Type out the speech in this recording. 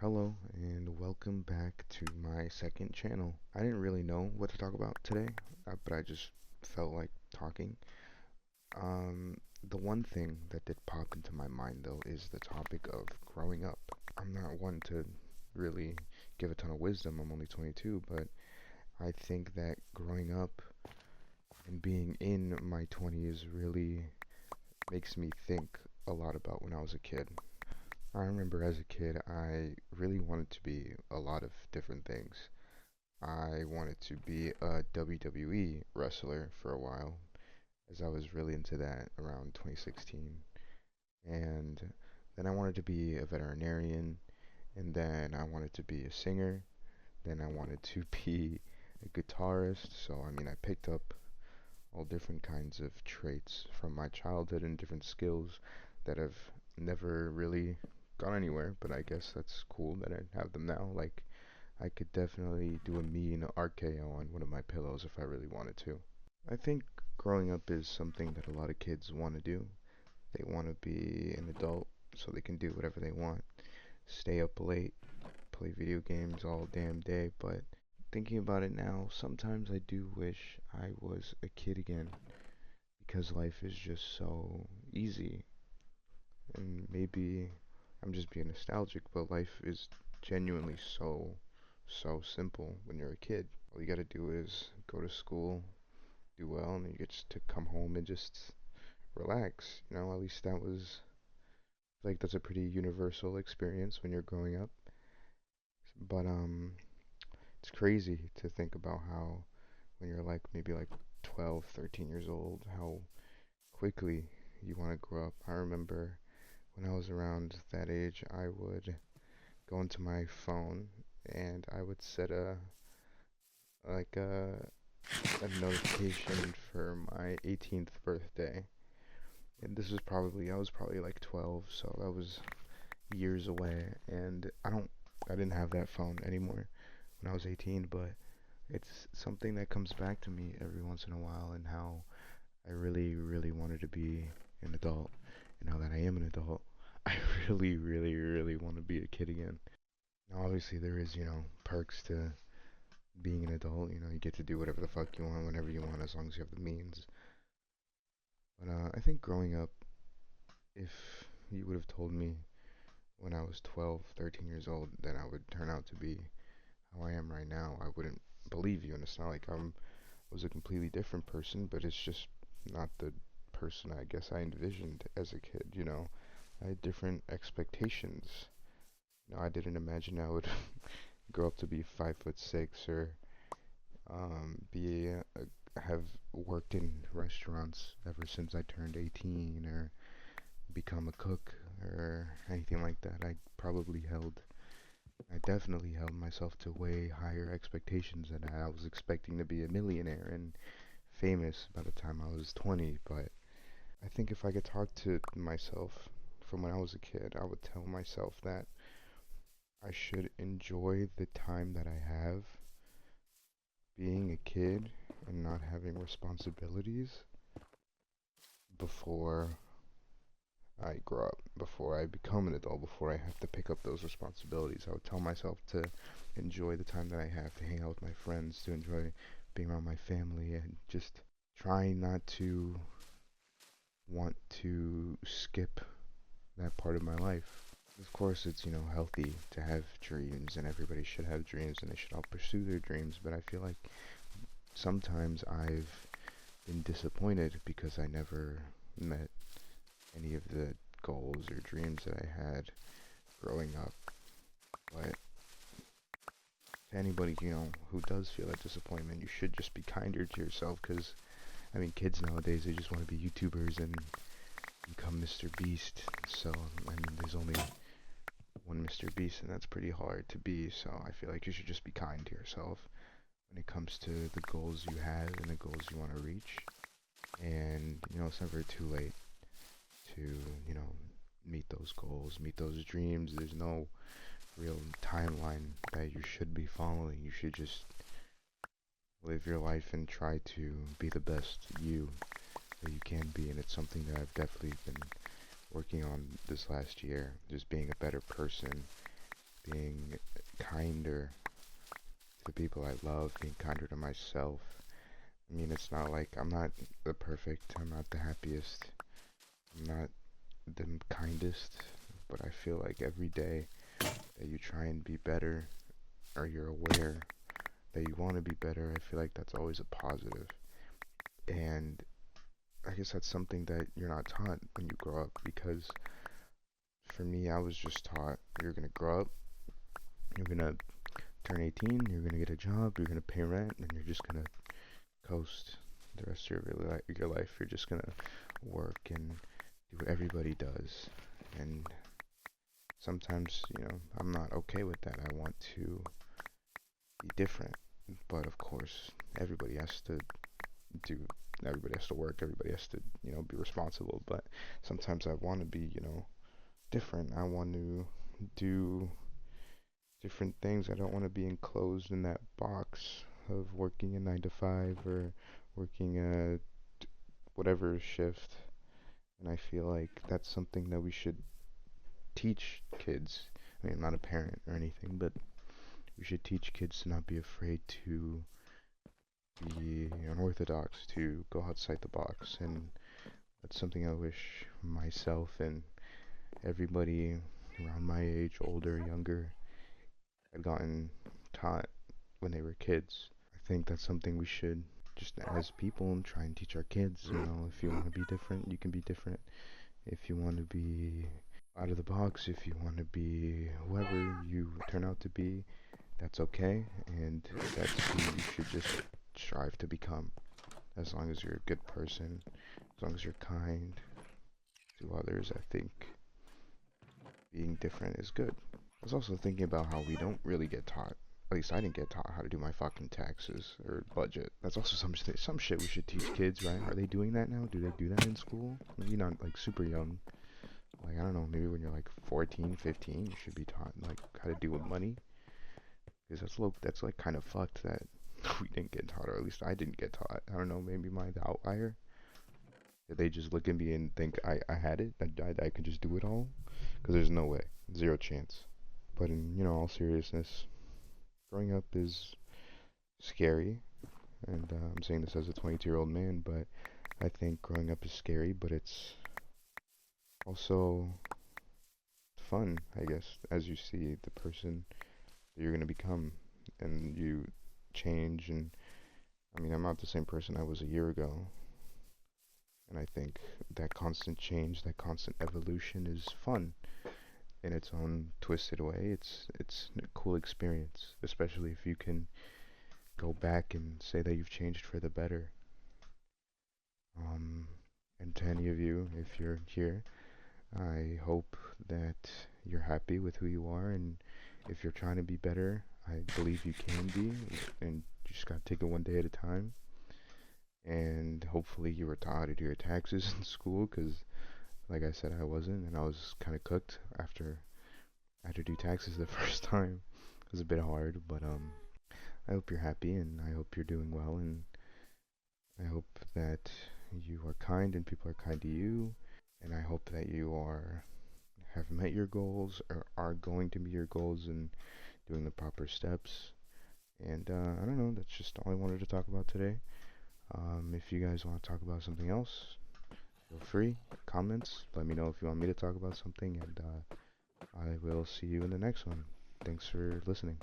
Hello and welcome back to my second channel. I didn't really know what to talk about today, but I just felt like talking. The one thing that did pop into my mind though is the topic of growing up. I'm not one to really give a ton of wisdom. I'm only 22, but I think that growing up and being in my 20s really makes me think a lot about when I was a kid. I remember as a kid, I really wanted to be a lot of different things. I wanted to be a WWE wrestler for a while, as I was really into that around 2016. And then I wanted to be a veterinarian, and then I wanted to be a singer, then I wanted to be a guitarist. So, I picked up all different kinds of traits from my childhood and different skills that have never really gone anywhere, but I guess that's cool that I have them now. Like, I could definitely do a mean RKO on one of my pillows if I really wanted to. I think growing up is something that a lot of kids want to do. They want to be an adult so they can do whatever they want, stay up late, play video games all damn day, but thinking about it now, sometimes I do wish I was a kid again because life is just so easy. And maybe I'm just being nostalgic, but life is genuinely so simple when you're a kid. All you gotta do is go to school, do well, and then you get to come home and just relax. At least that was like that's a pretty universal experience when you're growing up. But it's crazy to think about how when you're like maybe like 12, 13 years old, how quickly you want to grow up. I remember when I was around that age, I would go into my phone and I would set like a notification for my 18th birthday. And this was probably I was probably like 12, so that was years away. And I didn't have that phone anymore when I was 18, but it's something that comes back to me every once in a while, and how I really wanted to be an adult. And now that I am an adult, I really want to be a kid again. Now, obviously, there is, perks to being an adult. You get to do whatever the fuck you want, whenever you want, as long as you have the means. But I think growing up, if you would have told me when I was 12, 13 years old that I would turn out to be how I am right now, I wouldn't believe you. And it's not like was a completely different person, but it's just not the person I guess I envisioned as a kid. I had different expectations. I didn't imagine I would grow up to be 5'6" or have worked in restaurants ever since I turned 18, or become a cook or anything like that. I definitely held myself to way higher expectations than that. I was expecting to be a millionaire and famous by the time I was 20, but I think if I could talk to myself from when I was a kid, I would tell myself that I should enjoy the time that I have being a kid and not having responsibilities before I grow up, before I become an adult, before I have to pick up those responsibilities. I would tell myself to enjoy the time that I have, to hang out with my friends, to enjoy being around my family, and just try not to want to skip that part of my life. Of course, it's, healthy to have dreams, and everybody should have dreams, and they should all pursue their dreams, but I feel like sometimes I've been disappointed because I never met any of the goals or dreams that I had growing up. But to anybody, who does feel that disappointment, you should just be kinder to yourself, because, kids nowadays, they just want to be YouTubers and become Mr. Beast. So, there's only one Mr. Beast, and that's pretty hard to be, so I feel like you should just be kind to yourself when it comes to the goals you have and the goals you want to reach. And, it's never too late to, meet those goals, meet those dreams. There's no real timeline that you should be following. You should just live your life and try to be the best you that you can be. And it's something that I've definitely been working on this last year, just being a better person being kinder to the people I love, being kinder to myself. I mean, it's not like I'm not the perfect, I'm not the happiest, I'm not the kindest, but I feel like every day that you try and be better, or you're aware that you want to be better, I feel like that's always a positive. And I guess that's something that you're not taught when you grow up, because for me, I was just taught you're gonna grow up, you're gonna turn 18, you're gonna get a job, you're gonna pay rent, and you're just gonna coast the rest of your life. You're just gonna work and do what everybody does. And sometimes, I'm not okay with that. I want to be different. But of course, everybody has to do, everybody has to work, everybody has to, be responsible. But sometimes I want to be, different. I want to do different things. I don't want to be enclosed in that box of working a 9 to 5 or working a whatever shift. And I feel like that's something that we should teach kids. I mean, I'm not a parent or anything, but we should teach kids to not be afraid to be unorthodox, to go outside the box. And that's something I wish myself and everybody around my age, older, younger, had gotten taught when they were kids. I think that's something we should, just as people, try and teach our kids. If you want to be different, you can be different. If you want to be out of the box, if you want to be whoever you turn out to be, that's okay, and that's who you should just strive to become. As long as you're a good person, as long as you're kind to others, I think being different is good. I was also thinking about how we don't really get taught, at least I didn't get taught how to do my fucking taxes or budget. That's also some shit we should teach kids, right? Are they doing that now? Do they do that in school? Maybe not like super young. Like, I don't know, maybe when you're like 14, 15, you should be taught like how to deal with money. Because that's like kind of fucked that we didn't get taught, or at least I didn't get taught. I don't know, maybe am I the outlier? Did they just look at me and think I had it? I could just do it all? Because there's no way. Zero chance. But in, all seriousness, growing up is scary. And I'm saying this as a 22-year-old man, but I think growing up is scary, but it's also fun, I guess, as you see the person that you're going to become and you change. And I mean, I'm not the same person I was a year ago. And I think that constant change, that constant evolution is fun in its own twisted way. It's a cool experience, especially if you can go back and say that you've changed for the better. Um, and to any of you, if you're here, I hope that you're happy with who you are, and if you're trying to be better, I believe you can be, and you just gotta take it one day at a time. And hopefully you were taught how to do your taxes in school, because like I said, I wasn't, and I was kind of cooked after I had to do taxes the first time. It was a bit hard, but I hope you're happy, and I hope you're doing well, and I hope that you are kind and people are kind to you, and I hope that you have met your goals or are going to meet your goals and doing the proper steps. And I don't know, that's just all I wanted to talk about today. If you guys want to talk about something else, feel free. Comments. Let me know if you want me to talk about something, and I will see you in the next one. Thanks for listening.